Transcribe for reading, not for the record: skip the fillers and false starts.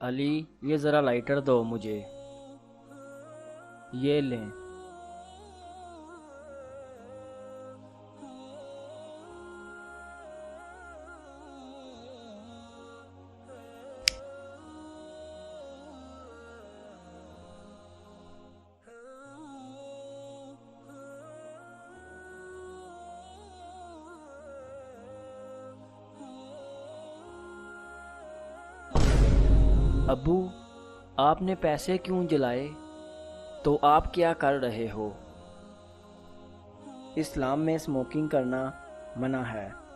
अली, ये ज़रा लाइटर दो मुझे। ये लें। अबू, आपने पैसे क्यों जलाए? तो आप क्या कर रहे हो? इस्लाम में स्मोकिंग करना मना है।